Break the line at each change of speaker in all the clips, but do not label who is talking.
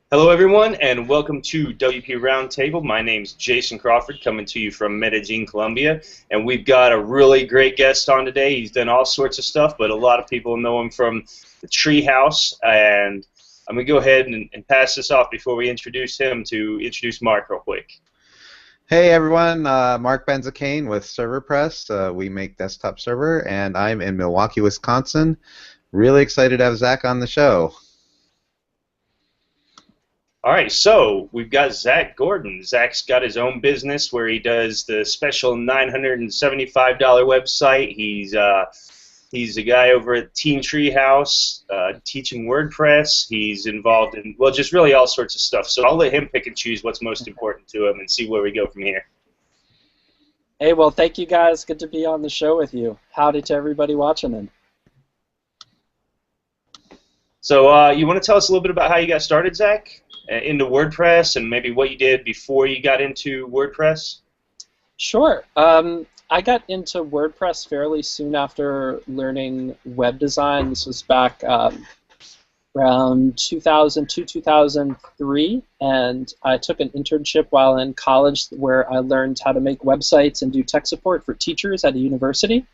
Hello, everyone, and welcome to WP Roundtable. My name's Jason Crawford, coming to you from Medellin, Colombia, and we've got a really great guest on today. He's done all sorts of stuff, but a lot of people know him from the Treehouse, and I'm going to go ahead and pass this off before we introduce him to introduce Marc real quick.
Hey everyone, Marc Benzakein with ServerPress. We make desktop server, and I'm in Milwaukee, Wisconsin. Really excited to have Zach on the show.
All right, so we've got Zach Gordon. Zach's got his own business where he does the special $975 website. He's a guy over at Team Treehouse teaching WordPress. He's involved in, well, just really all sorts of stuff. So I'll let him pick and choose what's most important to him and see where we go from here.
Hey, well, thank you guys. Good to be on the show with you. Howdy to everybody watching in.
So you want to tell us a little bit about how you got started, Zach, into WordPress and maybe what you did before you got into WordPress?
Sure. I got into WordPress fairly soon after learning web design. This was back around 2002, 2003, and I took an internship while in college where I learned how to make websites and do tech support for teachers at a university.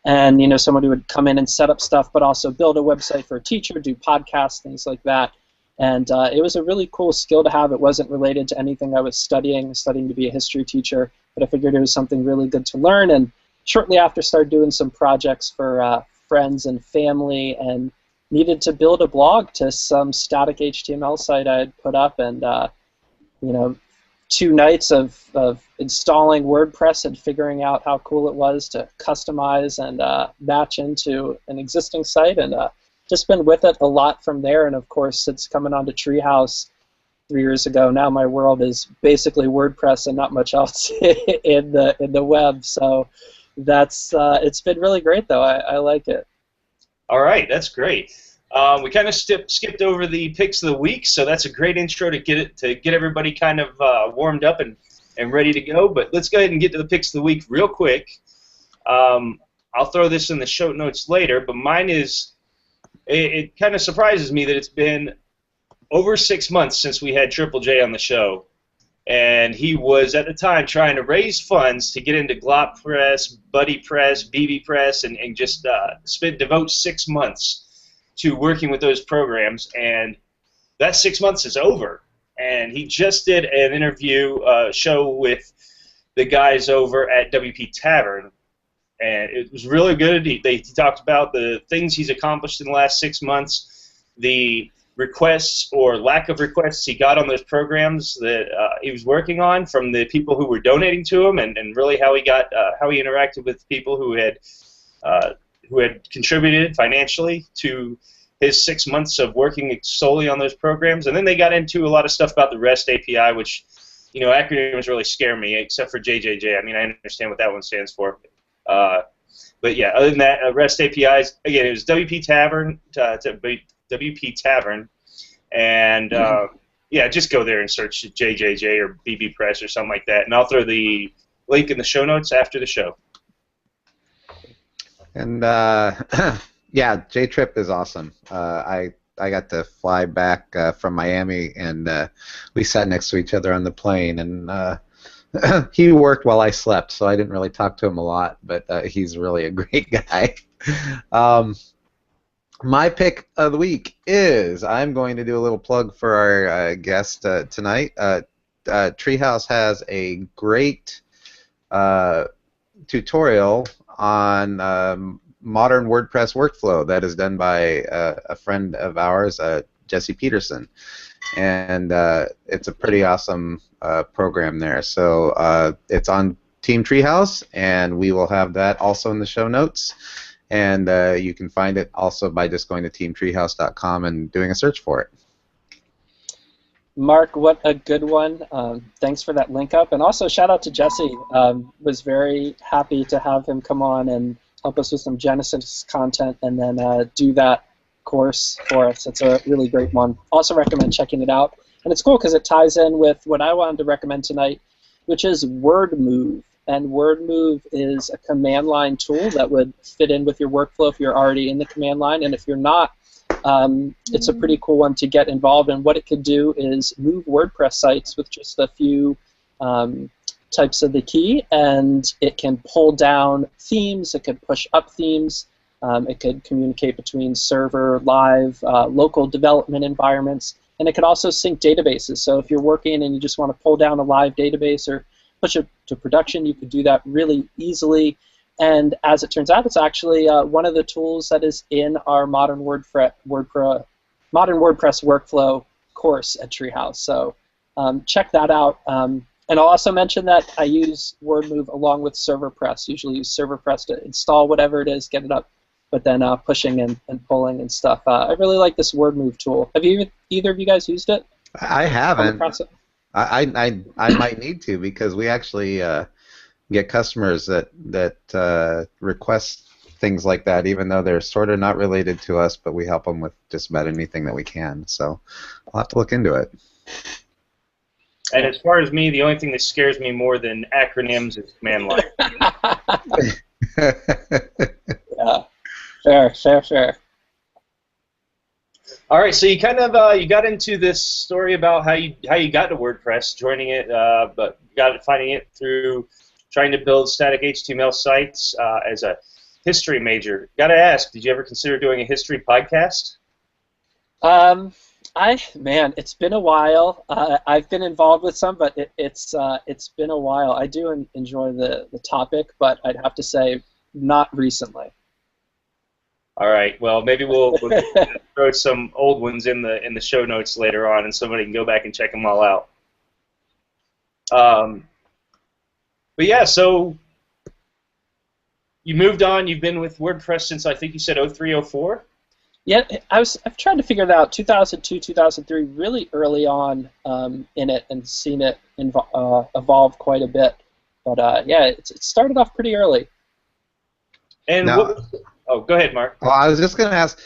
And, you know, someone who would come in and set up stuff, but also build a website for a teacher, do podcasts, things like that. And it was a really cool skill to have. It wasn't related to anything I was studying to be a history teacher, but I figured it was something really good to learn. And shortly after, started doing some projects for friends and family, and needed to build a blog to some static HTML site I had put up. And, you know, 2 nights of installing WordPress and figuring out how cool it was to customize and match into an existing site, and just been with it a lot from there. And of course, since coming on to Treehouse 3 years ago, now my world is basically WordPress and not much else in the web. So that's it's been really great, though. I like it.
All right, that's great. We kind of skipped over the picks of the week, so that's a great intro to get everybody kind of warmed up and ready to go. But let's go ahead and get to the picks of the week real quick. I'll throw this in the show notes later, but mine is, it kind of surprises me that it's been over 6 months since we had Triple J on the show, and he was at the time trying to raise funds to get into GlopPress, BuddyPress, BBPress, and just devote 6 months to working with those programs, and that 6 months is over. And he just did an interview show with the guys over at WP Tavern, and it was really good. He talked about the things he's accomplished in the last 6 months, the requests or lack of requests he got on those programs that he was working on from the people who were donating to him, and really how he interacted with people who had contributed financially to his 6 months of working solely on those programs. And then they got into a lot of stuff about the REST API, which, you know, acronyms really scare me, except for JJJ. I mean, I understand what that one stands for. But yeah, other than that, REST APIs, again, it was WP Tavern, WP Tavern, and yeah, just go there and search JJJ or BBPress or something like that, and I'll throw the link in the show notes after the show.
And yeah, J-Trip is awesome. I got to fly back from Miami, and we sat next to each other on the plane, and he worked while I slept, so I didn't really talk to him a lot, but he's really a great guy. My pick of the week is, I'm going to do a little plug for our guest tonight. Treehouse has a great tutorial on modern WordPress workflow that is done by a friend of ours, Jesse Peterson, and it's a pretty awesome program there. So it's on Team Treehouse, and we will have that also in the show notes, and you can find it also by just going to teamtreehouse.com and doing a search for it.
Mark, what a good one. Thanks for that link up, and also shout out to Jesse. Was very happy to have him come on and help us with some Genesis content, and then do that course for us. It's a really great one. Also recommend checking it out. And it's cool because it ties in with what I wanted to recommend tonight, which is WordMove. And WordMove is a command line tool that would fit in with your workflow if you're already in the command line. And if you're not, it's a pretty cool one to get involved in. What it could do is move WordPress sites with just a few types of the key, and it can pull down themes, it could push up themes, it could communicate between server, live, local development environments, and it could also sync databases. So if you're working and you just want to pull down a live database or push it to production, you could do that really easily. And as it turns out, it's actually one of the tools that is in our Modern WordPress workflow course at Treehouse. So check that out. And I'll also mention that I use WordMove along with ServerPress. Usually use ServerPress to install whatever it is, get it up, but then pushing and pulling and stuff. I really like this WordMove tool. Have either of you guys used it?
I haven't. I might need to, because we actually get customers that request things like that, even though they're sort of not related to us, but we help them with just about anything that we can. So I'll have to look into it.
And as far as me, the only thing that scares me more than acronyms is command line.
Yeah, fair.
All right, so you kind of you got into this story about how you got to WordPress, joining it, but finding it through trying to build static HTML sites as a history major. Got to ask, did you ever consider doing a history podcast?
Man, it's been a while. I've been involved with some, but it's been a while. I do enjoy the topic, but I'd have to say not recently.
All right. Well, maybe we'll throw some old ones in the show notes later on, and somebody can go back and check them all out. But yeah, so you moved on. You've been with WordPress since I think you said 03, 04?
Yeah, I've tried to figure that out. 2002, 2003, really early on in it, and seen it evolve quite a bit. But yeah, it started off pretty early.
And
now,
go ahead, Mark.
Well, I was just going to ask,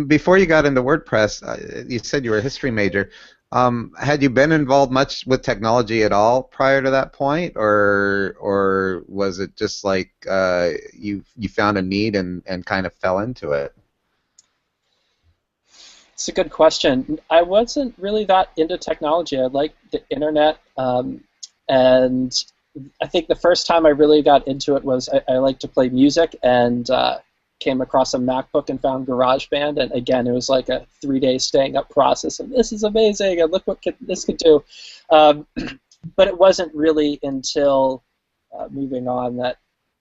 before you got into WordPress, you said you were a history major. Had you been involved much with technology at all prior to that point, or was it just like you found a need and kind of fell into it?
It's a good question. I wasn't really that into technology. I liked the internet, and I think the first time I really got into it was I like to play music, and came across a MacBook and found GarageBand, and again, it was like a 3-day staying up process, and this is amazing, and look what this could do. But it wasn't really until moving on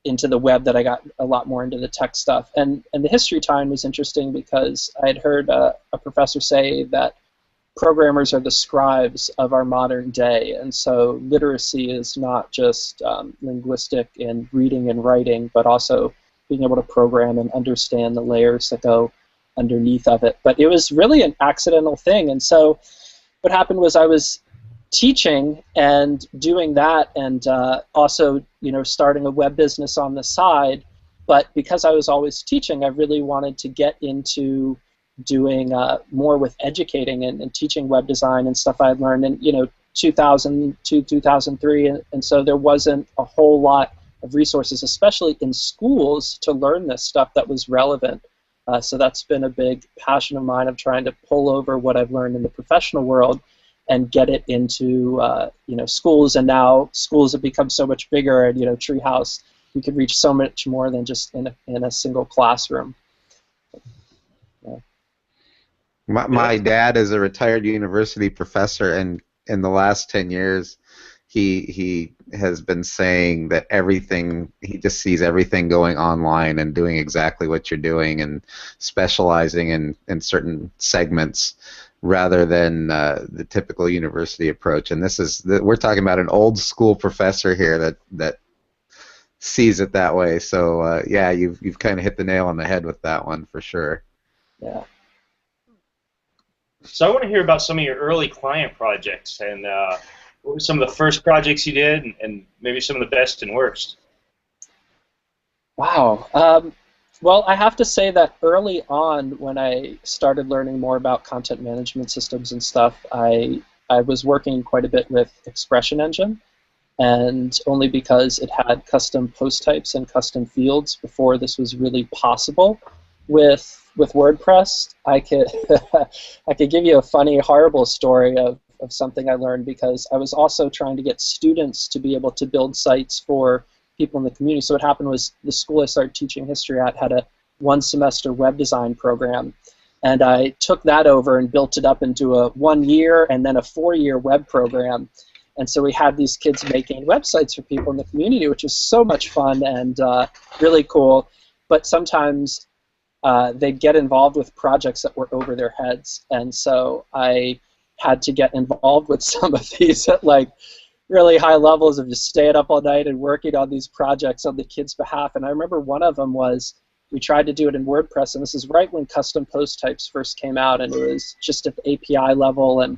into the web that I got a lot more into the tech stuff. And the history time was interesting because I had heard a professor say that programmers are the scribes of our modern day, and so literacy is not just linguistic in reading and writing, but also being able to program and understand the layers that go underneath of it. But it was really an accidental thing, and so what happened was I was teaching and doing that, and also starting a web business on the side. But because I was always teaching, I really wanted to get into doing more with educating and teaching web design and stuff I had learned in 2002, 2003, and so there wasn't a whole lot of resources, especially in schools, to learn this stuff that was relevant. So that's been a big passion of mine, of trying to pull over what I've learned in the professional world and get it into schools. And now schools have become so much bigger, and Treehouse, we could reach so much more than just in a single classroom. Yeah.
My dad is a retired university professor, and in the last 10 years, he has been saying that he just sees everything going online and doing exactly what you're doing and specializing in certain segments rather than the typical university approach. And we're talking about an old school professor here that sees it that way. So yeah, you've kind of hit the nail on the head with that one for sure.
Yeah.
So I want to hear about some of your early client projects, and what were some of the first projects you did, and maybe some of the best and worst?
Wow. Well, I have to say that early on, when I started learning more about content management systems and stuff, I was working quite a bit with Expression Engine, and only because it had custom post types and custom fields before this was really possible. With with WordPress, I could I could give you a funny, horrible story of something I learned, because I was also trying to get students to be able to build sites for people in the community. So what happened was the school I started teaching history at had a one-semester web design program, and I took that over and built it up into a 1-year and then a 4-year web program. And so we had these kids making websites for people in the community, which was so much fun and really cool. But sometimes they'd get involved with projects that were over their heads, and so I had to get involved with some of these at like really high levels of just staying up all night and working on these projects on the kids' behalf. And I remember one of them was we tried to do it in WordPress, and this is right when custom post types first came out, and it was just at the API level, and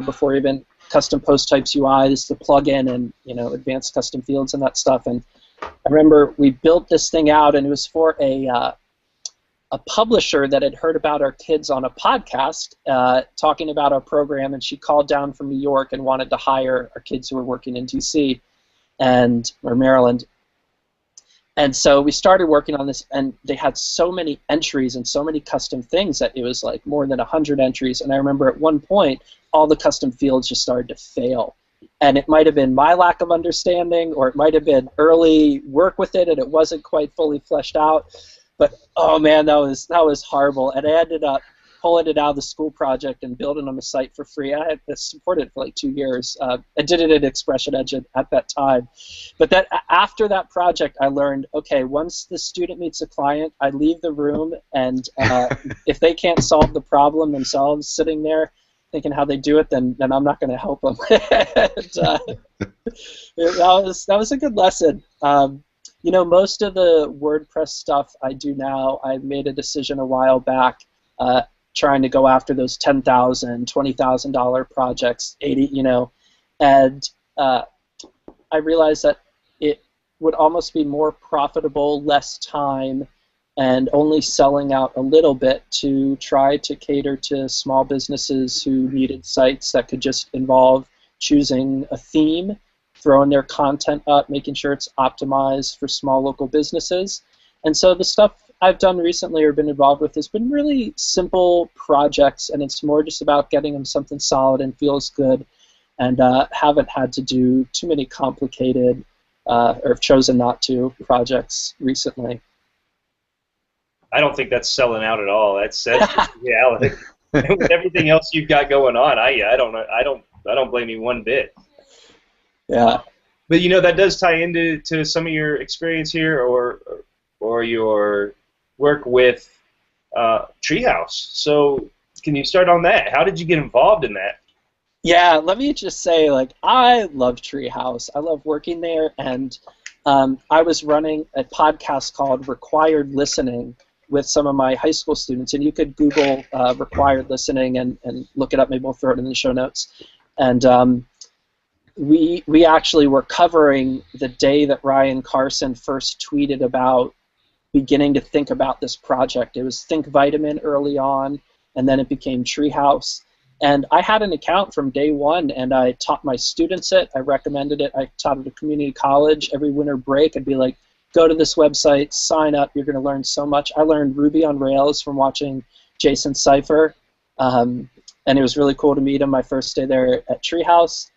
before even custom post types UI, this is the plugin and advanced custom fields and that stuff. And I remember we built this thing out, and it was for a publisher that had heard about our kids on a podcast talking about our program, and she called down from New York and wanted to hire our kids who were working in DC or Maryland. And so we started working on this, and they had so many entries and so many custom things that it was like more than 100 entries. And I remember at one point, all the custom fields just started to fail. And it might have been my lack of understanding, or it might have been early work with it and it wasn't quite fully fleshed out. But oh man, that was horrible. And I ended up pulling it out of the school project and building them a site for free. I had supported it for like 2 years. I did it in Expression Engine at that time. But after that project, I learned, okay, once the student meets a client, I leave the room, and if they can't solve the problem themselves sitting there thinking how they do it, then I'm not going to help them. That was a good lesson. Most of the WordPress stuff I do now, I made a decision a while back trying to go after those $10,000, $20,000 projects, and I realized that it would almost be more profitable, less time, and only selling out a little bit to try to cater to small businesses who needed sites that could just involve choosing a theme, throwing their content up, making sure it's optimized for small local businesses. And so the stuff I've done recently or been involved with has been really simple projects, and it's more just about getting them something solid and feels good, and haven't had to do too many complicated, or have chosen not to, projects recently.
I don't think that's selling out at all. That's just reality. With everything else you've got going on, I don't blame you one bit.
Yeah.
But that does tie into some of your experience here, or your work with Treehouse. So can you start on that? How did you get involved in that?
Yeah, let me just say, I love Treehouse. I love working there, and I was running a podcast called Required Listening with some of my high school students, and you could Google Required Listening and look it up. Maybe we'll throw it in the show notes. And we actually were covering the day that Ryan Carson first tweeted about beginning to think about this project. It was Think Vitamin early on, and then it became Treehouse. And I had an account from day one, and I taught my students it. I recommended it. I taught it at community college. Every winter break, I'd be like, go to this website, sign up. You're going to learn so much. I learned Ruby on Rails from watching Jason Cipher, and it was really cool to meet him my first day there at Treehouse.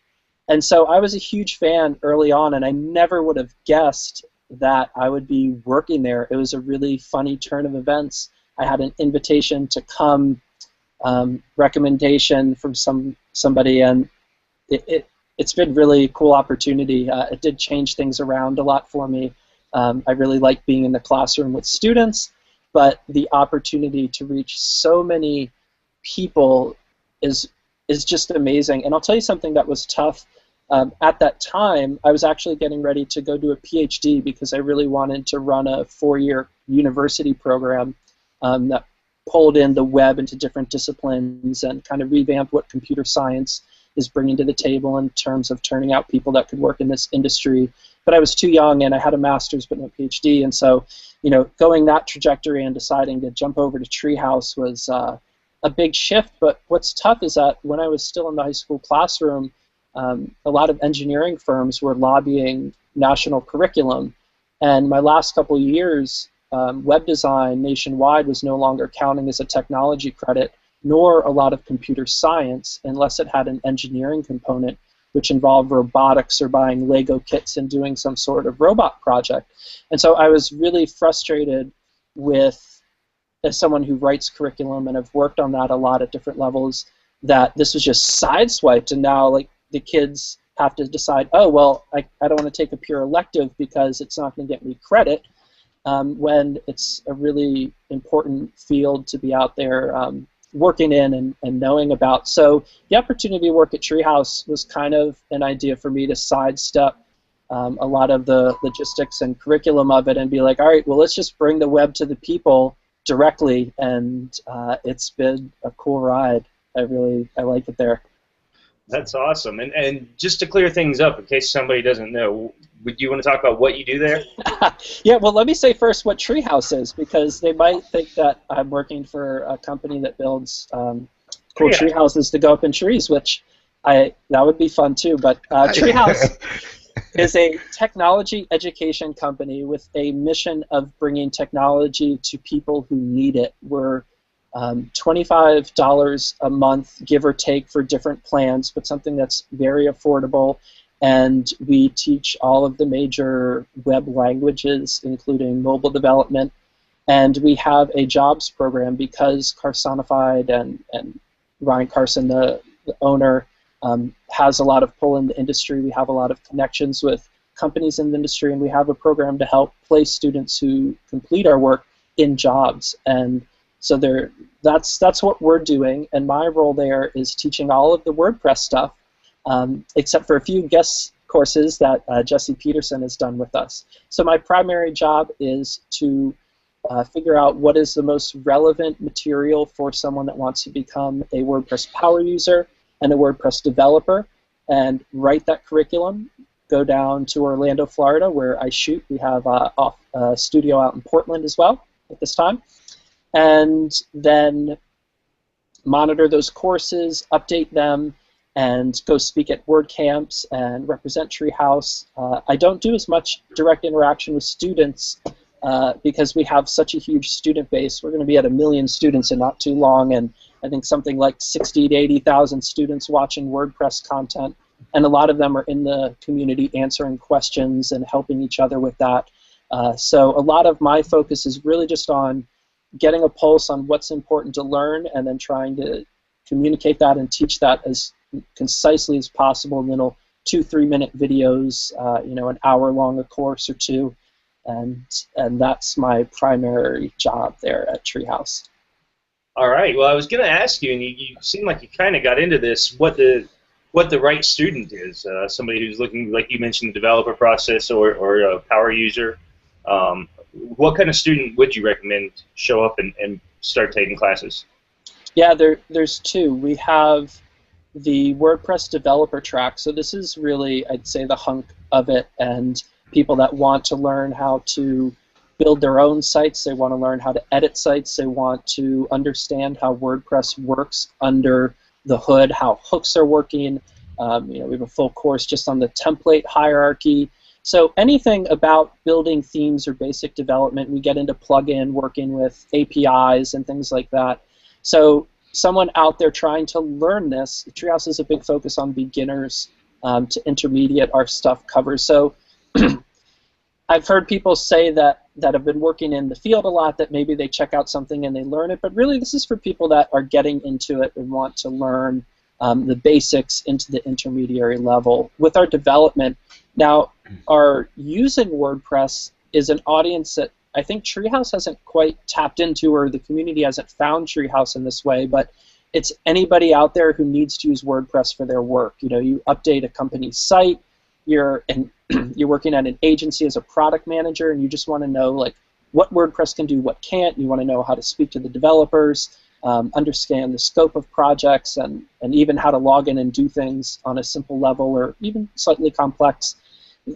And so I was a huge fan early on, and I never would have guessed that I would be working there. It was a really funny turn of events. I had an invitation to come, recommendation from somebody, and it's been really cool opportunity. It did change things around a lot for me. I really like being in the classroom with students, but the opportunity to reach so many people is just amazing. And I'll tell you something that was tough. At that time, I was actually getting ready to go do a PhD because I really wanted to run a 4-year university program that pulled in the web into different disciplines and kind of revamped what computer science is bringing to the table in terms of turning out people that could work in this industry. But I was too young, and I had a master's but no PhD, and so going that trajectory and deciding to jump over to Treehouse was a big shift. But what's tough is that when I was still in the high school classroom, a lot of engineering firms were lobbying national curriculum, and my last couple of years web design nationwide was no longer counting as a technology credit, nor a lot of computer science, unless it had an engineering component, which involved robotics or buying Lego kits and doing some sort of robot project. And so I was really frustrated with, as someone who writes curriculum and have worked on that a lot at different levels, that this was just sideswiped, and now like the kids have to decide, oh, well, I don't want to take a pure elective because it's not going to get me credit, when it's a really important field to be out there working in and knowing about. So the opportunity to work at Treehouse was kind of an idea for me to sidestep a lot of the logistics and curriculum of it and be like, all right, well, let's just bring the web to the people directly, and it's been a cool ride. I like it there.
That's awesome. And just to clear things up, in case somebody doesn't know, would you want to talk about what you do there?
Yeah, well, let me say first what Treehouse is, because they might think that I'm working for a company that builds cool tree houses to go up in trees, which that would be fun too. But Treehouse is a technology education company with a mission of bringing technology to people who need it. We're $25 a month, give or take, for different plans, but something that's very affordable. And we teach all of the major web languages, including mobile development. And we have a jobs program because Carsonified and Ryan Carson, the owner, has a lot of pull in the industry. We have a lot of connections with companies in the industry, and we have a program to help place students who complete our work in jobs. And so that's what we're doing, and my role there is teaching all of the WordPress stuff, except for a few guest courses that Jesse Peterson has done with us. So my primary job is to figure out what is the most relevant material for someone that wants to become a WordPress power user and a WordPress developer, and write that curriculum, go down to Orlando, Florida, where I shoot. We have a studio out in Portland as well at this time. And then monitor those courses, update them, and go speak at WordCamps and represent Treehouse. I don't do as much direct interaction with students because we have such a huge student base. We're going to be at 1 million students in not too long, and I think something like 60,000 to 80,000 students watching WordPress content, and a lot of them are in the community answering questions and helping each other with that. So a lot of my focus is really just on getting a pulse on what's important to learn, and then trying to communicate that and teach that as concisely as possible in little 2-3 minute videos, an hour long a course or two, and that's my primary job there at Treehouse.
All right. Well, I was going to ask you, and you seem like you kind of got into this, what the right student is. Somebody who's looking, like you mentioned, the developer process or a power user. What kind of student would you recommend show up and start taking classes?
Yeah, there's two. We have the WordPress developer track. So this is really, I'd say, the hunk of it, and people that want to learn how to build their own sites. They want to learn how to edit sites. They want to understand how WordPress works under the hood, how hooks are working. We have a full course just on the template hierarchy. So anything about building themes or basic development, we get into plugin, working with APIs and things like that. So someone out there trying to learn this, Treehouse is a big focus on beginners to intermediate. Our stuff covers. So I've heard people say that have been working in the field a lot, that maybe they check out something and they learn it, but really this is for people that are getting into it and want to learn the basics into the intermediary level. With our development, now our using WordPress is an audience that I think Treehouse hasn't quite tapped into, or the community hasn't found Treehouse in this way, but it's anybody out there who needs to use WordPress for their work. You update a company's site, you're working at an agency as a product manager, and you just want to know like what WordPress can do, what can't. You want to know how to speak to the developers, understand the scope of projects, and even how to log in and do things on a simple level or even slightly complex.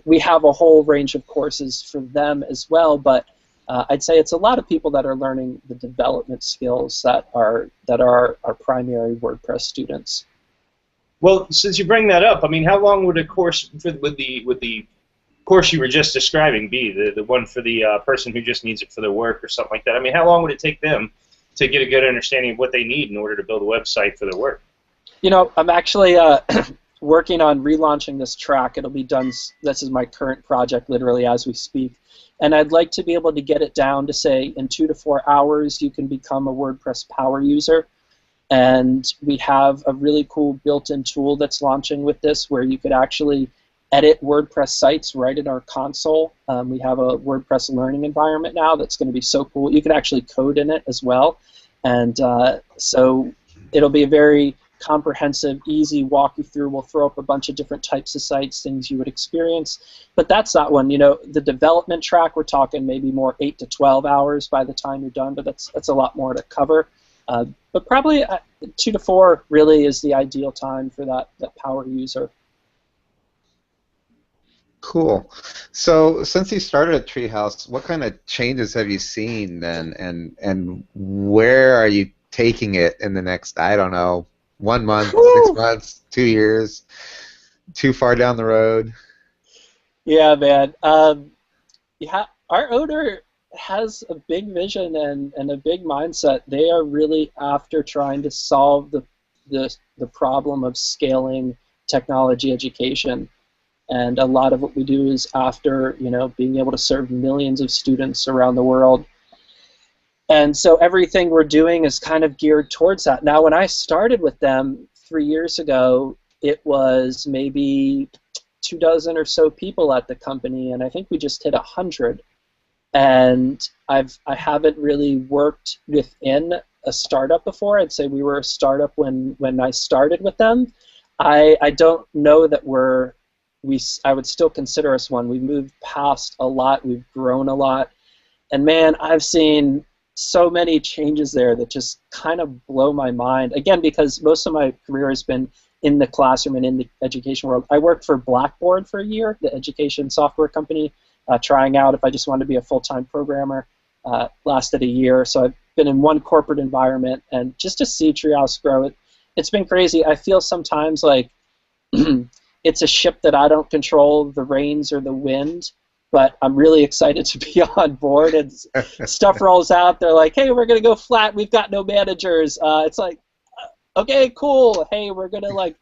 We have a whole range of courses for them as well, but I'd say it's a lot of people that are learning the development skills that are our primary WordPress students.
Well, since you bring that up, I mean, how long would a course with the course you were just describing, B, the one for the person who just needs it for their work or something like that. I mean, how long would it take them to get a good understanding of what they need in order to build a website for their work?
You know, I'm actually working on relaunching this track. It'll be done. This is my current project, literally as we speak. And I'd like to be able to get it down to, say, in 2 to 4 hours, you can become a WordPress power user. And we have a really cool built-in tool that's launching with this where you could actually edit WordPress sites right in our console. We have a WordPress learning environment now that's going to be so cool. You can actually code in it as well. And so it'll be a very comprehensive, easy walk you through. We'll throw up a bunch of different types of sites, things you would experience. But that's not one. You know, the development track, we're talking maybe more 8 to 12 hours by the time you're done, but that's a lot more to cover. But probably 2 to 4 really is the ideal time for that power user.
Cool. So since you started at Treehouse, what kind of changes have you seen then, and where are you taking it in the next, I don't know, 1 month, 6 months, 2 years, too far down the road?
Yeah, man. Yeah, our owner has a big vision and a big mindset. They are really after trying to solve the problem of scaling technology education. And a lot of what we do is after, you know, being able to serve millions of students around the world. And so everything we're doing is kind of geared towards that. Now, when I started with them 3 years ago, it was maybe 2 dozen or so people at the company, and I think we just hit 100. And I haven't really worked within a startup before. I'd say we were a startup when I started with them. I don't know that I would still consider us one. We've moved past a lot. We've grown a lot. And man, I've seen so many changes there that just kind of blow my mind. Again, because most of my career has been in the classroom and in the education world. I worked for Blackboard for a year, the education software company, trying out if I just wanted to be a full-time programmer. Lasted a year. So I've been in one corporate environment, and just to see Treehouse grow, it's been crazy. I feel sometimes like it's a ship that I don't control the reins or the wind, but I'm really excited to be on board. And stuff rolls out. They're like, hey, we're going to go flat. We've got no managers. It's like, okay, cool. Hey, we're going to like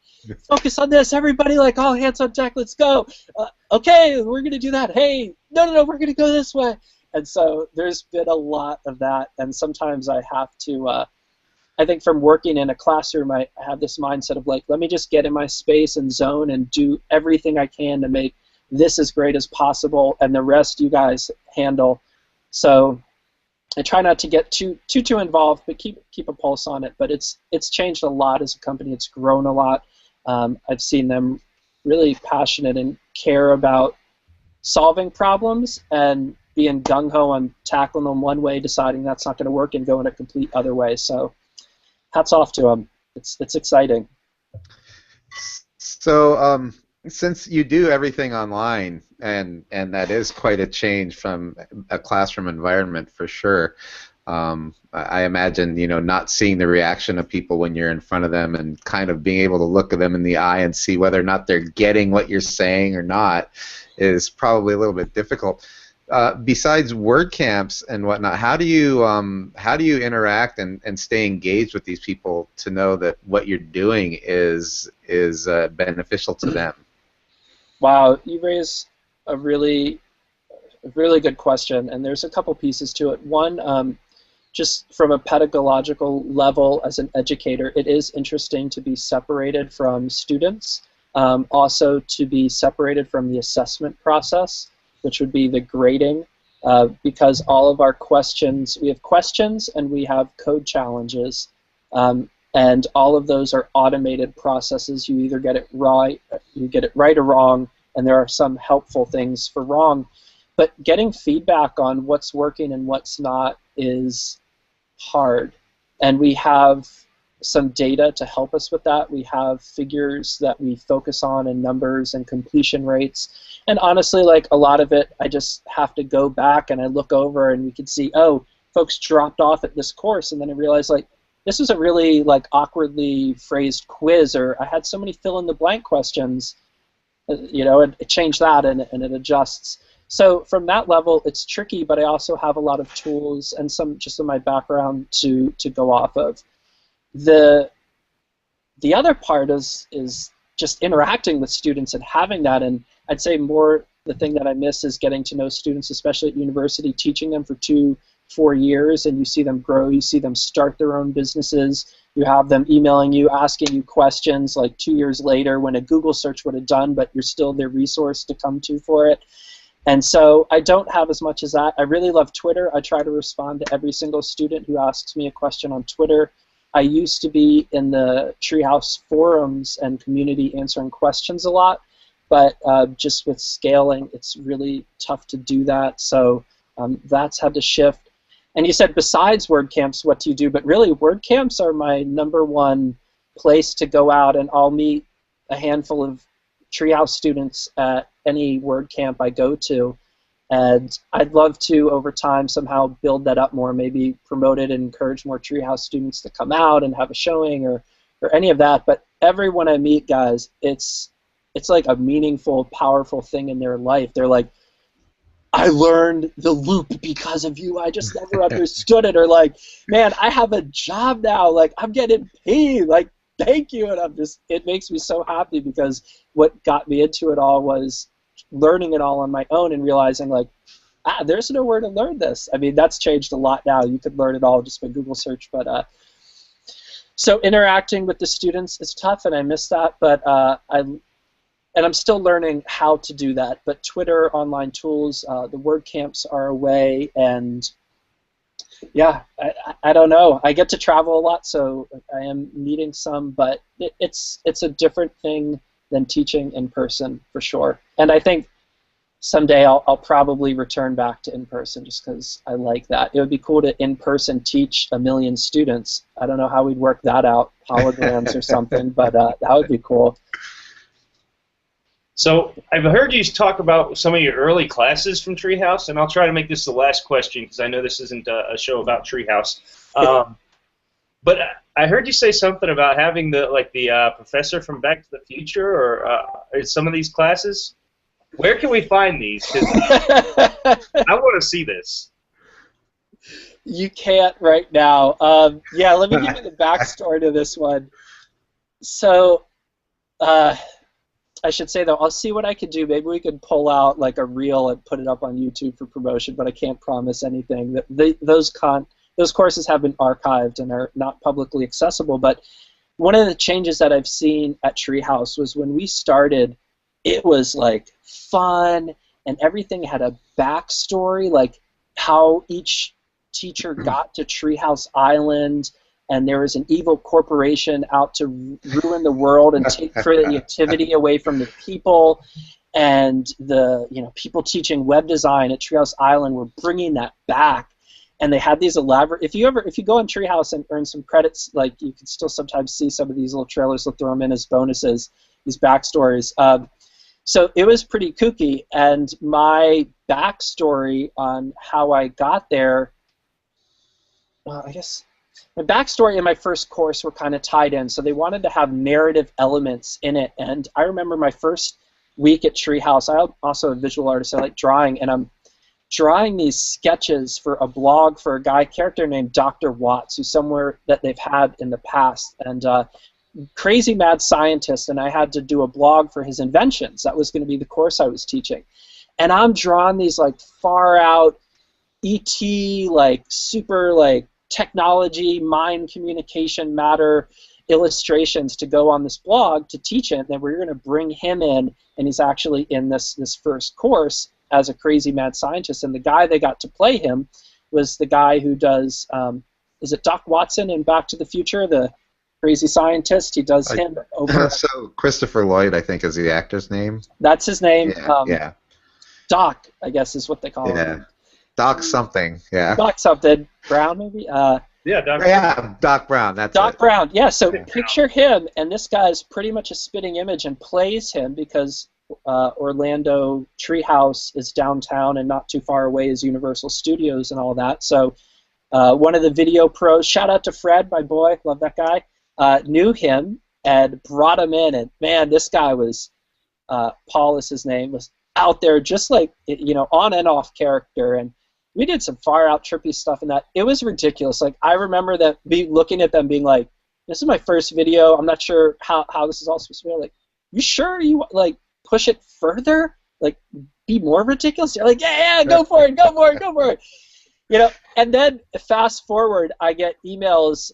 focus on this. Everybody like, all hands on deck. Let's go. Okay, we're going to do that. Hey, no, we're going to go this way. And so there's been a lot of that. And sometimes I have to I think from working in a classroom, I have this mindset of like, let me just get in my space and zone and do everything I can to make this as great as possible, and the rest you guys handle. So I try not to get too involved, but keep a pulse on it. But it's changed a lot as a company. It's grown a lot. I've seen them really passionate and care about solving problems and being gung-ho on tackling them one way, deciding that's not going to work, and going a complete other way. So hats off to them. It's exciting.
So since you do everything online, and that is quite a change from a classroom environment for sure. I imagine, you know, not seeing the reaction of people when you're in front of them and kind of being able to look at them in the eye and see whether or not they're getting what you're saying or not is probably a little bit difficult. Besides WordCamps and whatnot, how do you interact and stay engaged with these people to know that what you're doing is beneficial to them?
Wow, you raise a really good question, and there's a couple pieces to it. One, just from a pedagogical level as an educator, it is interesting to be separated from students, also to be separated from the assessment process, which would be the grading, because all of our questions, we have questions and we have code challenges, and all of those are automated processes. You either get it right or wrong, and there are some helpful things for wrong. But getting feedback on what's working and what's not is hard, and we have some data to help us with that. We have figures that we focus on, and numbers and completion rates. And honestly, like a lot of it, I just have to go back and I look over and we can see, oh, folks dropped off at this course, and then I realized like this was a really like awkwardly phrased quiz, or I had so many fill in the blank questions. it change that, and it adjusts. So from that level, it's tricky, but I also have a lot of tools and some just in my background to go off of. The other part is just interacting with students and having that, and I'd say more the thing that I miss is getting to know students, especially at university, teaching them for 2-4 years, and you see them grow, you see them start their own businesses, you have them emailing you, asking you questions like 2 years later when a Google search would have done, but you're still their resource to come to for it. And so I don't have as much as that. I really love Twitter. I try to respond to every single student who asks me a question on Twitter. I used to be in the Treehouse forums and community answering questions a lot, but just with scaling, it's really tough to do that. So that's had to shift. And you said besides WordCamps, what do you do? But really, WordCamps are my #1 place to go out, and I'll meet a handful of Treehouse students at any WordCamp I go to. And I'd love to, over time, somehow build that up more, maybe promote it and encourage more Treehouse students to come out and have a showing or any of that. But everyone I meet, guys, it's like a meaningful, powerful thing in their life. They're like, I learned the loop because of you. I just never understood it. Or like, man, I have a job now. Like, I'm getting paid. Like, thank you. And it makes me so happy because what got me into it all was learning it all on my own and realizing, like, there's nowhere to learn this. I mean, that's changed a lot now. You could learn it all just by Google search. But so interacting with the students is tough, and I miss that. But I'm still learning how to do that. But Twitter, online tools, the WordCamps are a way, and yeah, I don't know. I get to travel a lot, so I am meeting some, but it's a different thing than teaching in person for sure. And I think someday I'll probably return back to in person just because I like that. It would be cool to in person teach 1 million students. I don't know how we'd work that out, holograms or something, but that would be cool.
So I've heard you talk about some of your early classes from Treehouse, and I'll try to make this the last question because I know this isn't a show about Treehouse. But I heard you say something about having the professor from Back to the Future or some of these classes. Where can we find these? 'Cause I want to see this.
You can't right now. Yeah, let me give you the backstory to this one. So, I should say though, I'll see what I could do. Maybe we could pull out like a reel and put it up on YouTube for promotion, but I can't promise anything. Those courses have been archived and are not publicly accessible. But one of the changes that I've seen at Treehouse was when we started, it was like fun and everything had a backstory, like how each teacher got to Treehouse Island, and there was an evil corporation out to ruin the world and take creativity away from the people, and the people teaching web design at Treehouse Island were bringing that back, and they had these elaborate. If you go on Treehouse and earn some credits, like you can still sometimes see some of these little trailers. They'll throw them in as bonuses, these backstories. So it was pretty kooky, and my backstory on how I got there, I guess my backstory and my first course were kind of tied in, so they wanted to have narrative elements in it. And I remember my first week at Treehouse, I'm also a visual artist, I like drawing, and I'm drawing these sketches for a blog for a character named Dr. Watts, who's somewhere that they've had in the past, and crazy mad scientist, and I had to do a blog for his inventions. That was going to be the course I was teaching. And I'm drawing these like far out ET, like super like technology, mind communication matter illustrations to go on this blog to teach it. And then we're going to bring him in, and he's actually in this first course as a crazy mad scientist. And the guy they got to play him was the guy who does, is it Doc Watson in Back to the Future, the crazy scientist? He does him over.
So Christopher Lloyd, I think, is the actor's name.
That's his name.
Yeah. Yeah.
Doc, I guess, is what they call him.
Doc something. Yeah.
Doc something. Brown, maybe.
Doc Brown. That's
Doc
it.
Brown. Yeah. So picture him, and this guy's pretty much a spitting image, and plays him because Orlando Treehouse is downtown, and not too far away is Universal Studios and all that. So one of the video pros, shout out to Fred, my boy, love that guy, knew him and brought him in, and man, this guy was Paul is his name, was out there just like, on and off character, and we did some far out trippy stuff in that. It was ridiculous. Like, I remember that looking at them being like, this is my first video, I'm not sure how this is all supposed to be. Like, you sure you like push it further? Like, be more ridiculous? They're like, yeah, go for it, go for it, go for it. And then fast forward, I get emails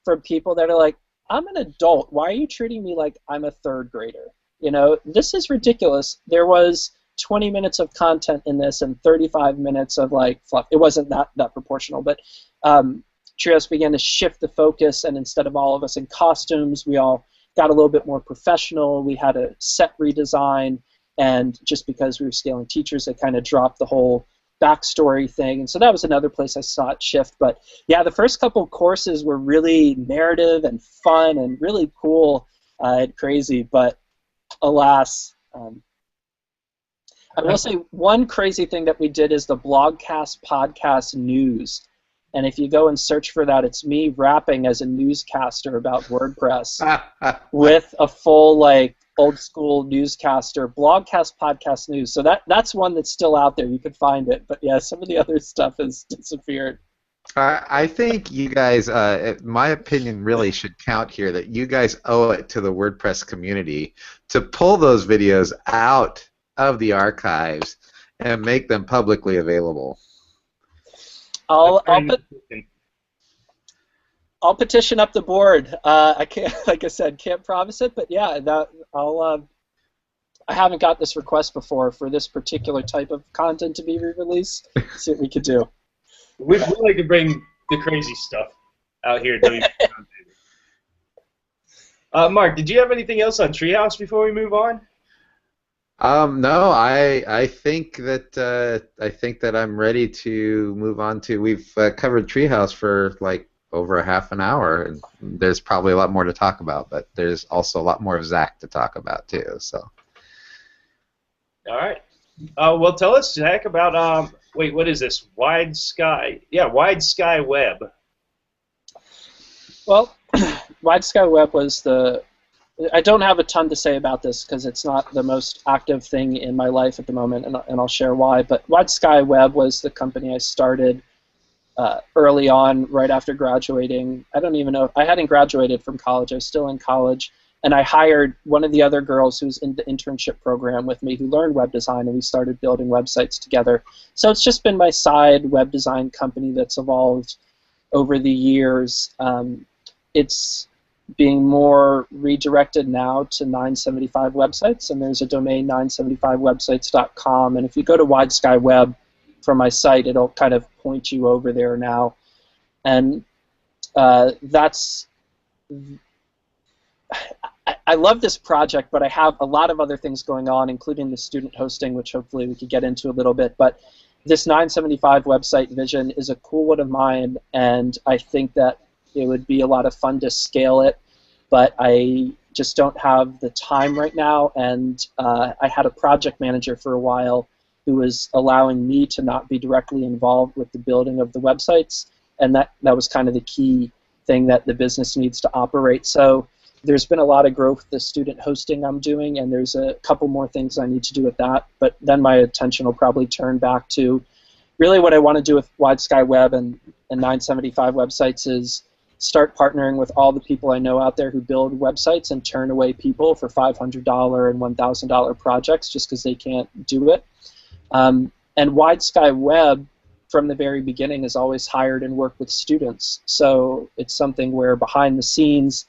from people that are like, I'm an adult. Why are you treating me like I'm a third grader? This is ridiculous. There was 20 minutes of content in this and 35 minutes of like fluff. It wasn't that proportional, but Treehouse began to shift the focus, and instead of all of us in costumes, we all got a little bit more professional. We had a set redesign, and just because we were scaling teachers, they kind of dropped the whole backstory thing, and so that was another place I saw it shift. But yeah, the first couple courses were really narrative and fun and really cool and crazy, but alas, I will say one crazy thing that we did is the Blogcast podcast news. And if you go and search for that, it's me rapping as a newscaster about WordPress with a full, like, old school newscaster, Blogcast podcast news. So that's one that's still out there. You could find it. But yeah, some of the other stuff has disappeared.
I think you guys, my opinion really should count here, that you guys owe it to the WordPress community to pull those videos out of the archives and make them publicly available.
I'll petition up the board. I can't, like I said, can't promise it, but yeah, I haven't got this request before for this particular type of content to be re-released. See what we could do.
We like to bring the crazy stuff out here. Mark, did you have anything else on Treehouse before we move on?
No, I think that I'm ready to move on to. We've covered Treehouse for like over a half an hour, and there's probably a lot more to talk about, but there's also a lot more of Zach to talk about too. So.
All right. Well, tell us, Zach, about wait, what is this? Wide Sky? Yeah, Wide Sky Web.
Well, Wide Sky Web was I don't have a ton to say about this because it's not the most active thing in my life at the moment, and I'll share why. But Wide Sky Web was the company I started early on, right after graduating. I don't even know. I hadn't graduated from college. I was still in college, and I hired one of the other girls who's in the internship program with me who learned web design, and we started building websites together. So it's just been my side web design company that's evolved over the years. It's being more redirected now to 975 websites, and there's a domain 975websites.com, and if you go to Wide Sky Web from my site, it'll kind of point you over there now, and that's I love this project, but I have a lot of other things going on, including the student hosting, which hopefully we could get into a little bit, but this 975 website vision is a cool one of mine, and I think that it would be a lot of fun to scale it, but I just don't have the time right now, and I had a project manager for a while who was allowing me to not be directly involved with the building of the websites, and that was kind of the key thing that the business needs to operate. So there's been a lot of growth with the student hosting I'm doing, and there's a couple more things I need to do with that, but then my attention will probably turn back to really what I want to do with Wide Sky Web and 975 websites is start partnering with all the people I know out there who build websites and turn away people for $500 and $1,000 projects just because they can't do it. And Wide Sky Web, from the very beginning, has always hired and worked with students. So it's something where behind the scenes,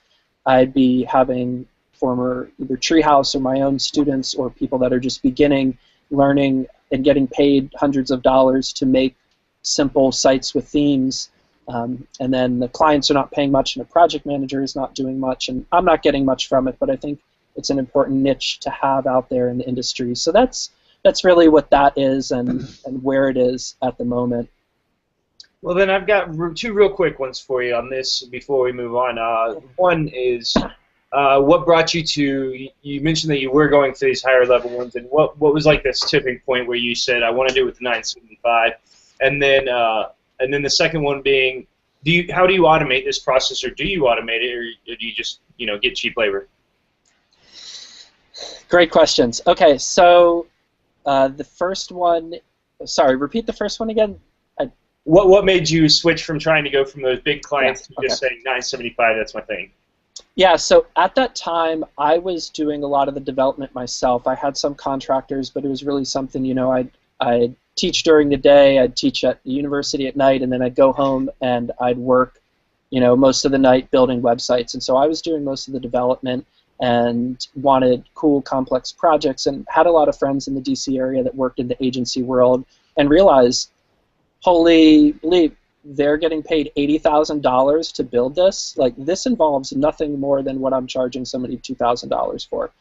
I'd be having former either Treehouse or my own students or people that are just beginning, learning, and getting paid hundreds of dollars to make simple sites with themes. And then the clients are not paying much, and the project manager is not doing much, and I'm not getting much from it, but I think it's an important niche to have out there in the industry. So that's really what that is and where it is at the moment.
Well, then I've got two real quick ones for you on this before we move on. One is what brought you to, you mentioned that you were going for these higher level ones, and what was like this tipping point where you said, I want to do it with the 975, and then the second one being, how do you automate this process, or do you automate it, or do you just get cheap labor?
Great questions. Okay, so the first one, sorry, repeat the first one again.
What made you switch from trying to go from those big clients to just saying 975, that's my thing?
Yeah, so at that time, I was doing a lot of the development myself. I had some contractors, but it was really something, you know, I'd teach during the day, I'd teach at the university at night, and then I'd go home and I'd work, you know, most of the night building websites. And so I was doing most of the development and wanted cool, complex projects, and had a lot of friends in the DC area that worked in the agency world, and realized, holy bleep, they're getting paid $80,000 to build this. Like, this involves nothing more than what I'm charging somebody $2,000 for.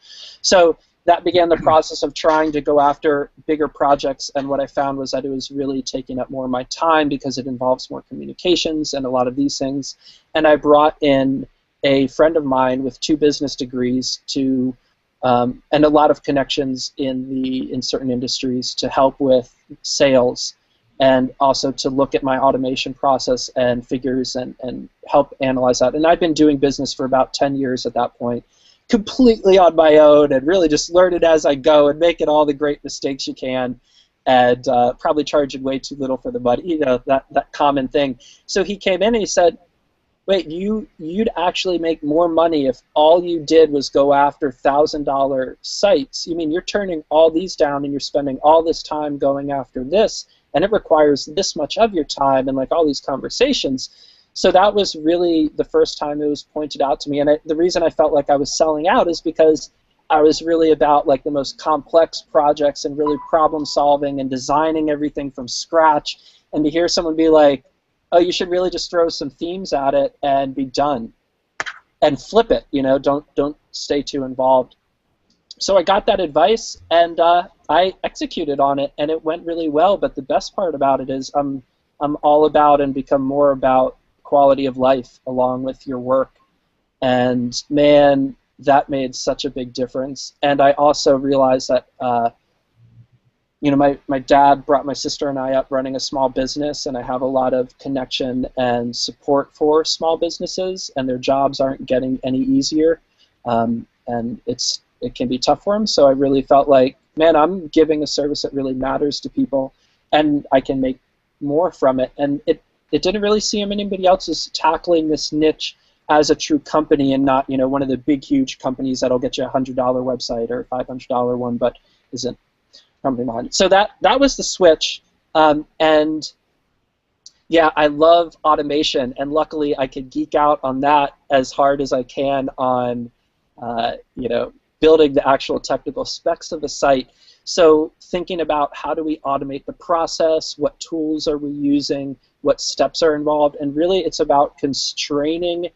So that began the process of trying to go after bigger projects, and what I found was that it was really taking up more of my time because it involves more communications and a lot of these things. And I brought in a friend of mine with 2 business degrees to and a lot of connections in certain industries to help with sales, and also to look at my automation process and figures and help analyze that. And I've been doing business for about 10 years at that point, completely on my own, and really just learn it as I go and making all the great mistakes you can, and probably charging way too little for the money, you know, that common thing. So he came in and he said, wait, you'd actually make more money if all you did was go after $1,000 sites. You mean you're turning all these down and you're spending all this time going after this, and it requires this much of your time and like all these conversations. So that was really the first time it was pointed out to me. And the reason I felt like I was selling out is because I was really about like the most complex projects and really problem solving and designing everything from scratch. And to hear someone be like, oh, you should really just throw some themes at it and be done, and flip it, you know, don't stay too involved. So I got that advice, and I executed on it, and it went really well. But the best part about it is I'm all about and become more about quality of life along with your work. And man, that made such a big difference. And I also realized that you know, my dad brought my sister and I up running a small business, and I have a lot of connection and support for small businesses, and their jobs aren't getting any easier, and it can be tough for them. So I really felt like, man, I'm giving a service that really matters to people, and I can make more from it. And it didn't really seem anybody else is tackling this niche as a true company, and not, you know, one of the big, huge companies that'll get you a $100 website or a $500 one, but isn't company behind it. So that was the switch, and yeah, I love automation, and luckily I could geek out on that as hard as I can on you know, building the actual technical specs of the site. So thinking about how do we automate the process, what tools are we using, what steps are involved, and really it's about constraining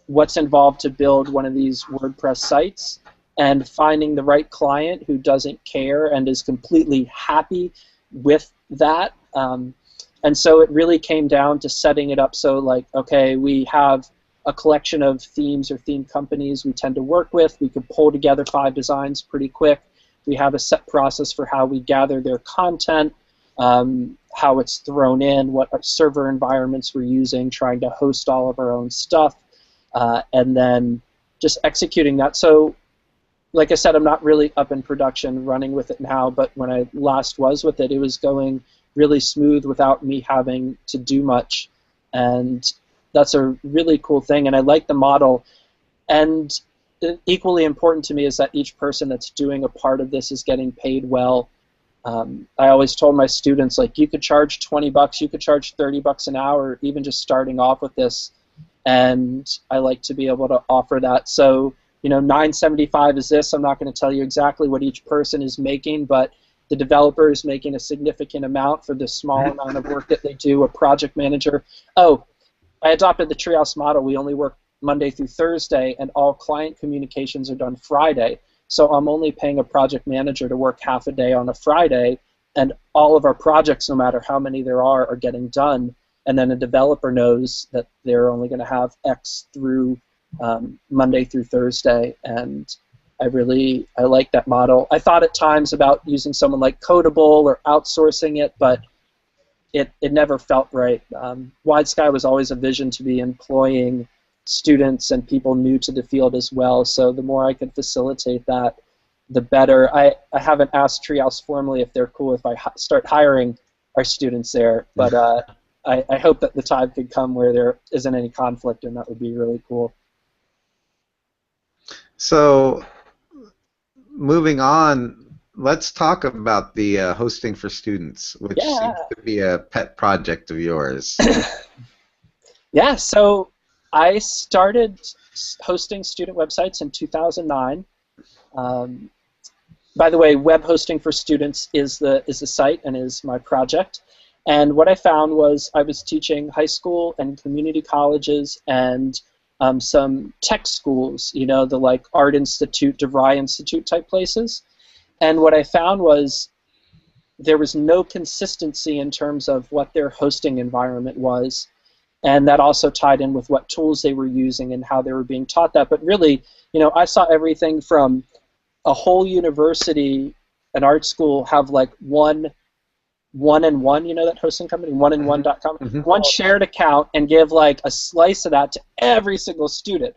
what's involved to build one of these WordPress sites, and finding the right client who doesn't care and is completely happy with that. And so it really came down to setting it up so, like, okay, we have a collection of themes or theme companies we tend to work with. We could pull together 5 designs pretty quick. We have a set process for how we gather their content, how it's thrown in, what server environments we're using, trying to host all of our own stuff, and then just executing that. So, like I said, I'm not really up in production running with it now, but when I last was with it, it was going really smooth without me having to do much. And that's a really cool thing, and I like the model. And equally important to me is that each person that's doing a part of this is getting paid well. I always told my students, like, you could charge $20, you could charge $30 an hour, even just starting off with this. And I like to be able to offer that. So, you know, $9.75 is this. I'm not going to tell you exactly what each person is making, but the developer is making a significant amount for the small amount of work that they do. A project manager. Oh, I adopted the Treehouse model. We only work Monday through Thursday, and all client communications are done Friday. So I'm only paying a project manager to work half a day on a Friday, and all of our projects, no matter how many there are getting done. And then a developer knows that they're only going to have X through Monday through Thursday, and I like that model. I thought at times about using someone like Codable or outsourcing it, but it never felt right. Wide Sky was always a vision to be employing students and people new to the field as well. So the more I can facilitate that, the better. I haven't asked Treehouse formally if they're cool if I start hiring our students there, but I hope that the time could come where there isn't any conflict, and that would be really cool.
So, moving on, let's talk about the hosting for students, which seems to be a pet project of yours.
Yeah, so I started hosting student websites in 2009. By the way, web hosting for students is the site and is my project. And what I found was I was teaching high school and community colleges and some tech schools, you know, the like Art Institute, DeVry Institute type places. And what I found was there was no consistency in terms of what their hosting environment was. And that also tied in with what tools they were using and how they were being taught that. But really, you know, I saw everything from a whole university, an art school, have like one and one, you know, that hosting company, oneandone.com, one shared account and give like a slice of that to every single student.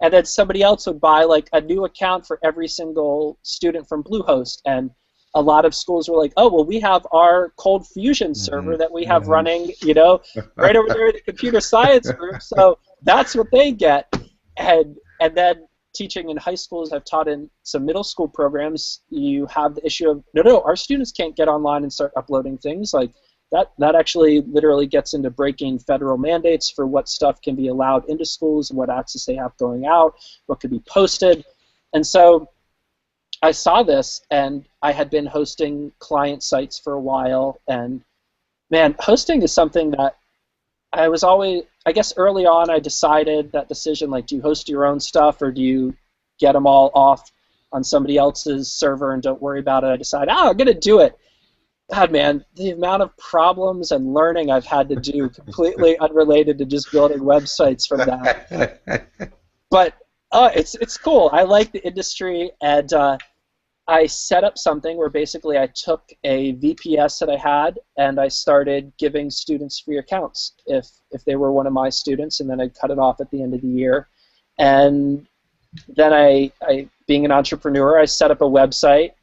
And then somebody else would buy like a new account for every single student from Bluehost. And a lot of schools were like, oh, well, we have our Cold Fusion server that we have running, you know, right over there in the computer science group. So that's what they get. And then teaching in high schools, I've taught in some middle school programs, you have the issue of, no, our students can't get online and start uploading things. Like that actually literally gets into breaking federal mandates for what stuff can be allowed into schools and what access they have going out, what could be posted. And so I saw this, and I had been hosting client sites for a while, and man, hosting is something that I was always, I guess early on I decided that decision, like, do you host your own stuff or do you get them all off on somebody else's server and don't worry about it? I decided, I'm going to do it. God, man, the amount of problems and learning I've had to do completely unrelated to just building websites from that. But it's cool. I like the industry, and I set up something where basically I took a VPS that I had and I started giving students free accounts if they were one of my students, and then I'd cut it off at the end of the year. And then I being an entrepreneur, I set up a website,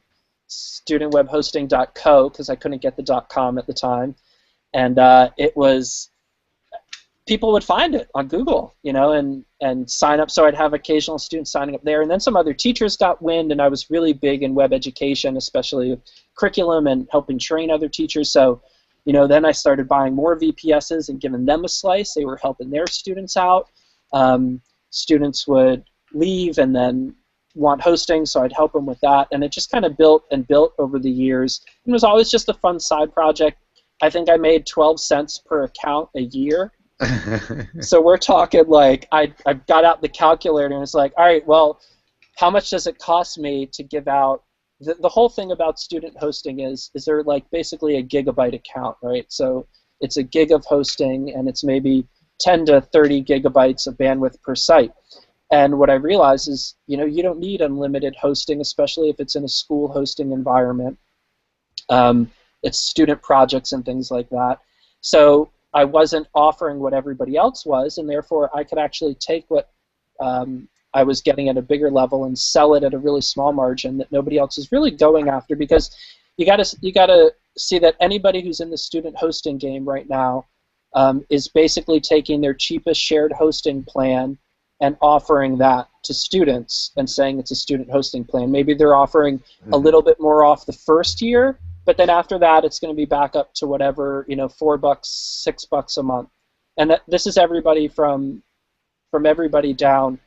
studentwebhosting.co, because I couldn't get the .com at the time, and it was, people would find it on Google, you know, and sign up. So I'd have occasional students signing up there, and then some other teachers got wind, and I was really big in web education, especially curriculum and helping train other teachers. So, you know, then I started buying more VPSs and giving them a slice. They were helping their students out. Students would leave and then want hosting, so I'd help them with that, and it just kind of built and built over the years. It was always just a fun side project. I think I made 12 cents per account a year. So we're talking like I got out the calculator and it's like, all right, well, how much does it cost me to give out? The whole thing about student hosting is they're like basically a gigabyte account, right? So it's a gig of hosting, and it's maybe 10 to 30 gigabytes of bandwidth per site. And what I realized is, you know, you don't need unlimited hosting, especially if it's in a school hosting environment. It's student projects and things like that. So I wasn't offering what everybody else was, and therefore I could actually take what I was getting at a bigger level and sell it at a really small margin that nobody else is really going after, because you gotta see that anybody who's in the student hosting game right now is basically taking their cheapest shared hosting plan and offering that to students and saying it's a student hosting plan. Maybe they're offering a little bit more off the first year, but then after that it's going to be back up to whatever, you know, $4, $6 a month. And this is everybody from everybody down.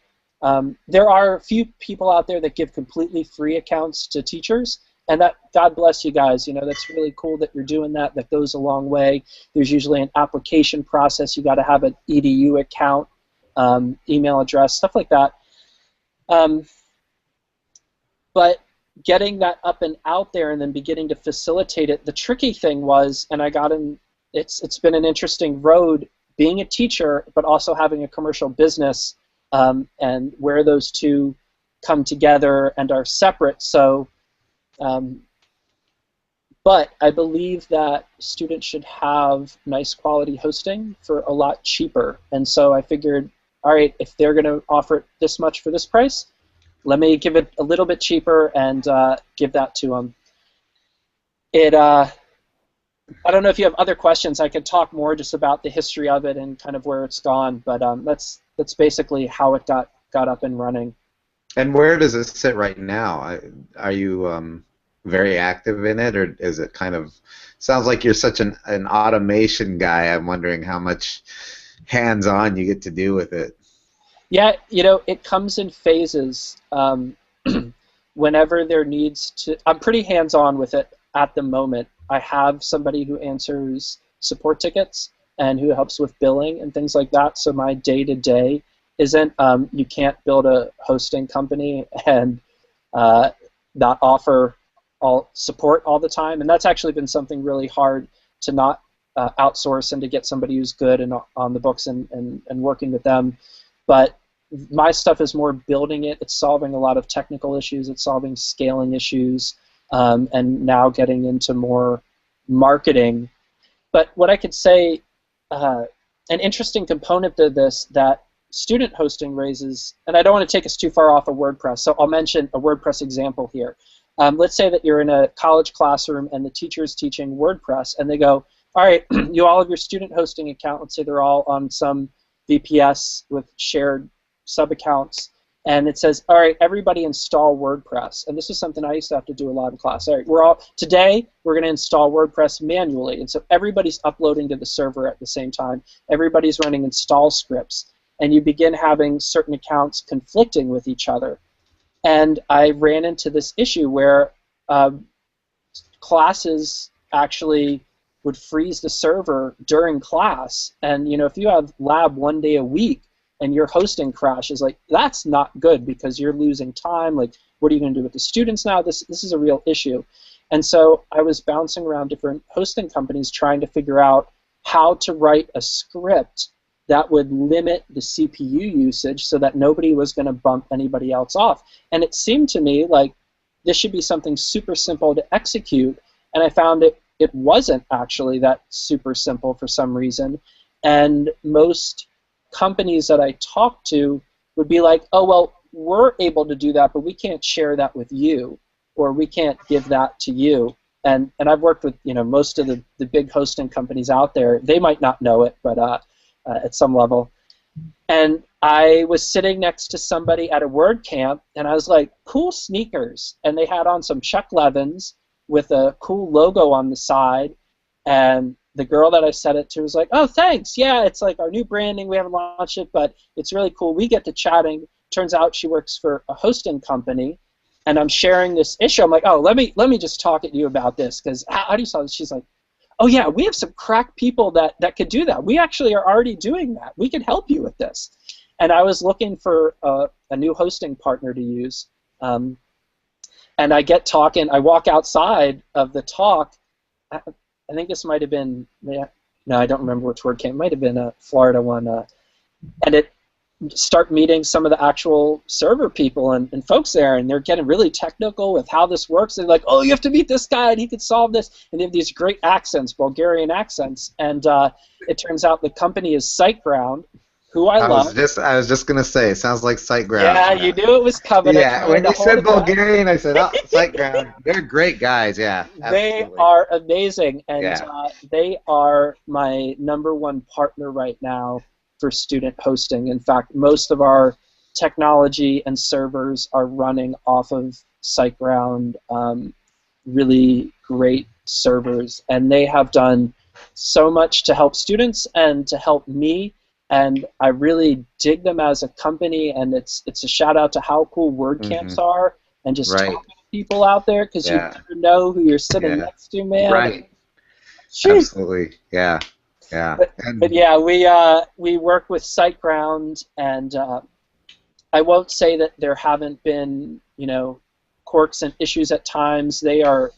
There are a few people out there that give completely free accounts to teachers, and that, God bless you guys, you know, that's really cool that you're doing that. That goes a long way. There's usually an application process. You got to have an EDU account, email address, stuff like that. But getting that up and out there and then beginning to facilitate it, the tricky thing was, and I got in, it's been an interesting road being a teacher, but also having a commercial business, and where those two come together and are separate. So, but I believe that students should have nice quality hosting for a lot cheaper, and so I figured all right, if they're going to offer it this much for this price, let me give it a little bit cheaper and give that to them. I don't know if you have other questions. I could talk more just about the history of it and kind of where it's gone, but that's basically how it got up and running.
And where does it sit right now? Are you very active in it, or is it kind of, sounds like you're such an automation guy. I'm wondering how much hands-on you get to do with it.
Yeah, you know, it comes in phases. Whenever there needs to, I'm pretty hands-on with it at the moment. I have somebody who answers support tickets and who helps with billing and things like that, so my day-to-day isn't, you can't build a hosting company and not offer all support all the time, and that's actually been something really hard to not outsource and to get somebody who's good and on the books and working with them. But my stuff is more building it. It's solving a lot of technical issues. It's solving scaling issues, and now getting into more marketing. But what I could say, an interesting component to this that student hosting raises, and I don't want to take us too far off of WordPress, so I'll mention a WordPress example here. Let's say that you're in a college classroom and the teacher is teaching WordPress, and they go, all right, you all have your student hosting account. Let's say they're all on some VPS with shared sub-accounts, and it says, all right, everybody install WordPress. And this is something I used to have to do a lot in class. All right, today we're going to install WordPress manually, and so everybody's uploading to the server at the same time. Everybody's running install scripts, and you begin having certain accounts conflicting with each other. And I ran into this issue where classes actually would freeze the server during class. And you know, if you have lab 1 day a week and your hosting crashes, like, that's not good because you're losing time. Like, what are you going to do with the students now? This is a real issue. And so I was bouncing around different hosting companies trying to figure out how to write a script that would limit the CPU usage so that nobody was going to bump anybody else off. And it seemed to me like this should be something super simple to execute, and I found it wasn't actually that super simple for some reason. And most companies that I talked to would be like, oh, well, we're able to do that, but we can't share that with you, or we can't give that to you. And I've worked with, you know, most of the big hosting companies out there. They might not know it, but at some level. And I was sitting next to somebody at a WordCamp, and I was like, cool sneakers. And they had on some Chuck Levins with a cool logo on the side. And the girl that I said it to was like, oh, thanks. Yeah, it's like our new branding. We haven't launched it, but it's really cool. We get to chatting. Turns out she works for a hosting company. And I'm sharing this issue. I'm like, oh, let me just talk at you about this, because how do you solve this? She's like, oh yeah, we have some crack people that could do that. We actually are already doing that. We can help you with this. And I was looking for a new hosting partner to use. And I get talking. I walk outside of the talk. I think this might have been, no, I don't remember which word came. It might have been a Florida one. And it start meeting some of the actual server people and folks there, and they're getting really technical with how this works. They're like, oh, you have to meet this guy, and he could solve this. And they have these great accents, Bulgarian accents. And it turns out the company is SiteGround, who I love.
I was just gonna say, it sounds like SiteGround.
Yeah, you knew it was coming.
Yeah, when you said Bulgarian, I said, oh, SiteGround. They're great guys. Yeah, absolutely.
They are amazing, and they are my #1 partner right now for student hosting. In fact, most of our technology and servers are running off of SiteGround, really great servers, and they have done so much to help students and to help me, and I really dig them as a company, and it's a shout out to how cool WordCamps are, and just talking to people out there, because you never know who you're sitting next to, man.
Right. Absolutely. Yeah. Yeah.
But yeah, we work with SiteGround, and I won't say that there haven't been, you know, quirks and issues at times. They are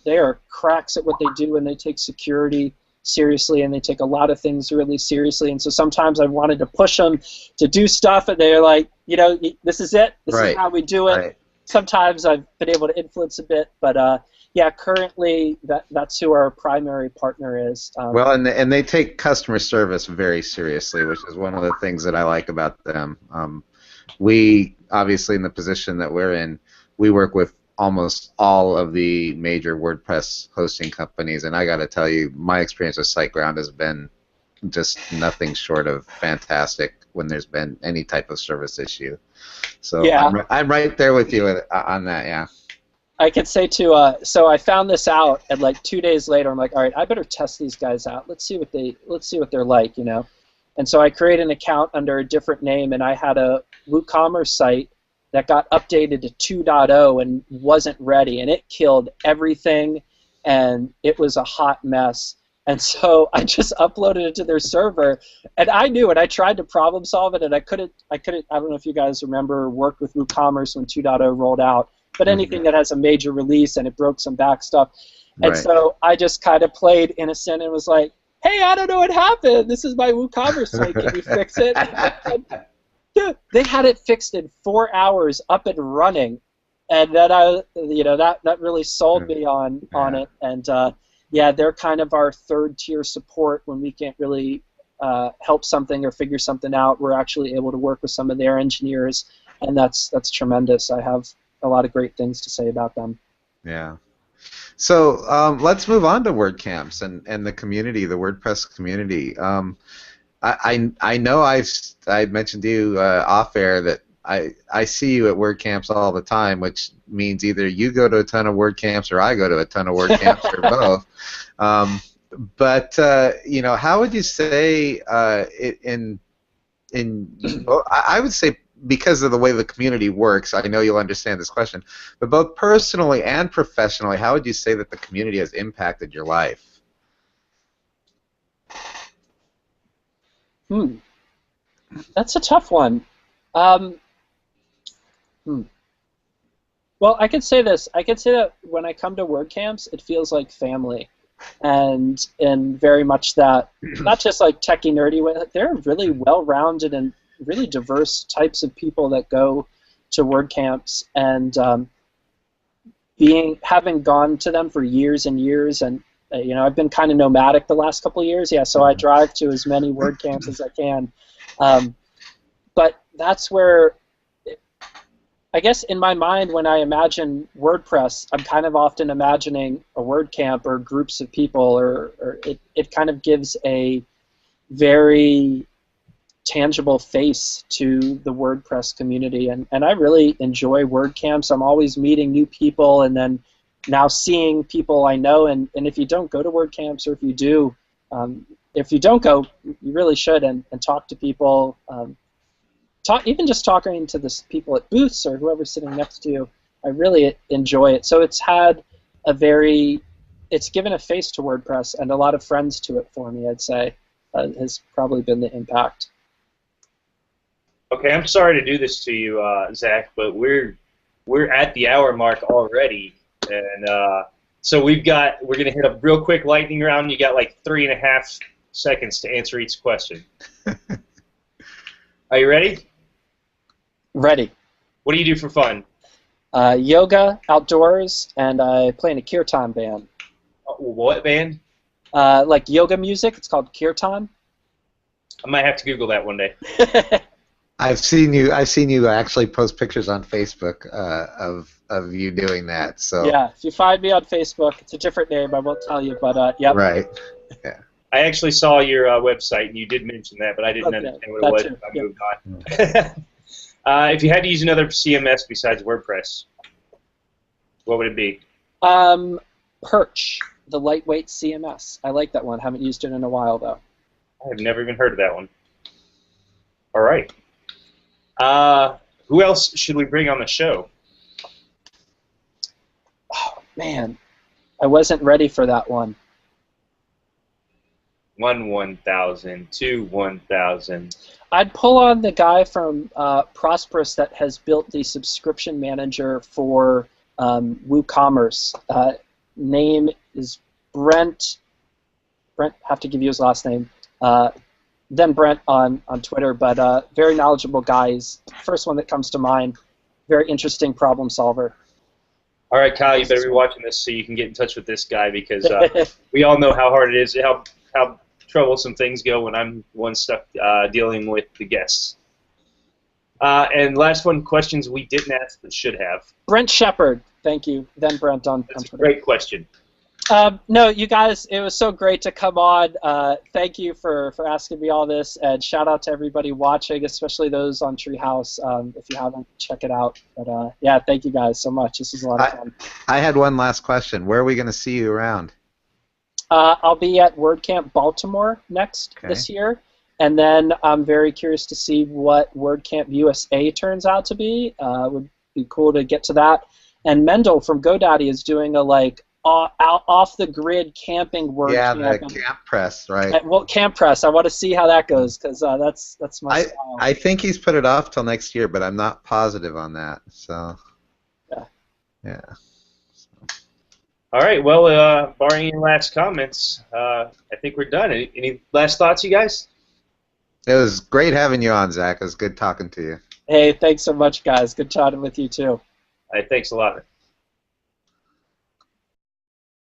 cracks at what they do, and they take security seriously, and they take a lot of things really seriously. And so sometimes I've wanted to push them to do stuff, and they're like, you know, this is it. This is how we do it. Right. Sometimes I've been able to influence a bit, but Yeah, currently that's who our primary partner is.
Well, and they take customer service very seriously, which is one of the things that I like about them. We obviously, in the position that we're in, we work with almost all of the major WordPress hosting companies, and I got to tell you, my experience with SiteGround has been just nothing short of fantastic when there's been any type of service issue. So
yeah.
I'm right there with you on that. Yeah.
I could say too. So I found this out, and like 2 days later, I'm like, all right, I better test these guys out. Let's see what they're like, you know. And so I created an account under a different name, and I had a WooCommerce site that got updated to 2.0 and wasn't ready, and it killed everything, and it was a hot mess. And so I just uploaded it to their server, and I knew it. I tried to problem solve it, and I couldn't. I don't know if you guys remember, worked with WooCommerce when 2.0 rolled out. But anything that has a major release and it broke some back stuff. And so I just kind of played innocent and was like, hey, I don't know what happened. This is my WooCommerce site. Can you fix it? And, dude, they had it fixed in 4 hours, up and running. And then that really sold me on it. And yeah, they're kind of our third-tier support when we can't really help something or figure something out. We're actually able to work with some of their engineers, and that's tremendous. I have a lot of great things to say about them.
Yeah. So let's move on to WordCamps and the community, the WordPress community. I know I mentioned to you off air that I see you at WordCamps all the time, which means either you go to a ton of WordCamps or I go to a ton of WordCamps or both. But how would you say I would say, because of the way the community works, I know you'll understand this question, but both personally and professionally, how would you say that the community has impacted your life?
That's a tough one. Well, I could say this. I could say that when I come to WordCamps, it feels like family, and very much that, not just like techie nerdy way. They're really well-rounded and really diverse types of people that go to WordCamps, and having gone to them for years and years, and I've been kind of nomadic the last couple of years. Yeah, so I drive to as many WordCamps as I can. But that's where, I guess in my mind, when I imagine WordPress, I'm kind of often imagining a WordCamp or groups of people, or it kind of gives a very tangible face to the WordPress community, and I really enjoy WordCamps. I'm always meeting new people, and then now seeing people I know, and if you don't go to WordCamps, or if you do, if you don't go, you really should, and talk to people, even just talking to the people at booths or whoever's sitting next to you. I really enjoy it. So it's given a face to WordPress and a lot of friends to it for me, I'd say, has probably been the impact.
Okay, I'm sorry to do this to you, Zach, but we're at the hour mark already, and so we're gonna hit a real quick lightning round. You got like 3.5 seconds to answer each question. Are you ready?
Ready.
What do you do for fun?
Yoga, outdoors, and I play in a kirtan band.
What band?
Like yoga music. It's called kirtan.
I might have to Google that one day.
I've seen you actually post pictures on Facebook of you doing that. So
yeah, if you find me on Facebook, it's a different name. I won't tell you, but yep.
Right. Yeah.
I actually saw your website, and you did mention that, but I didn't understand what it was.
Too.
I moved on. If you had to use another CMS besides WordPress, what would it be?
Perch, the lightweight CMS. I like that one. Haven't used it in a while, though.
I have never even heard of that one. All right. Who else should we bring on the show?
Oh, man. I wasn't ready for that one.
1,000, 1,000.
I'd pull on the guy from Prosperous that has built the subscription manager for WooCommerce. Name is Brent. Brent, have to give you his last name. Then Brent on Twitter, but very knowledgeable guy. He's the first one that comes to mind. Very interesting problem solver.
All right, Kyle, you better be watching this so you can get in touch with this guy because we all know how hard it is, how troublesome things go when I'm one stuck dealing with the guests. And last one, questions we didn't ask but should have.
Brent Shepard, thank you. Then Brent on
That's a
Twitter.
great question.
No, you guys, it was so great to come on. Thank you for asking me all this, and shout out to everybody watching, especially those on Treehouse. If you haven't, check it out. But yeah, thank you guys so much. This was a lot of fun.
I had one last question. Where are we going to see you around?
I'll be at WordCamp Baltimore next this year, and then I'm very curious to see what WordCamp USA turns out to be. It would be cool to get to that. And Mendel from GoDaddy is doing a off the grid camping WordCamp.
Yeah, the Camp Press, right?
Well, Camp Press. I want to see how that goes because that's my style.
I think he's put it off till next year, but I'm not positive on that. So yeah.
All right. Well, barring any last comments, I think we're done. Any last thoughts, you guys?
It was great having you on, Zach. It was good talking to you.
Hey, thanks so much, guys. Good chatting with you too.
All right, thanks a lot.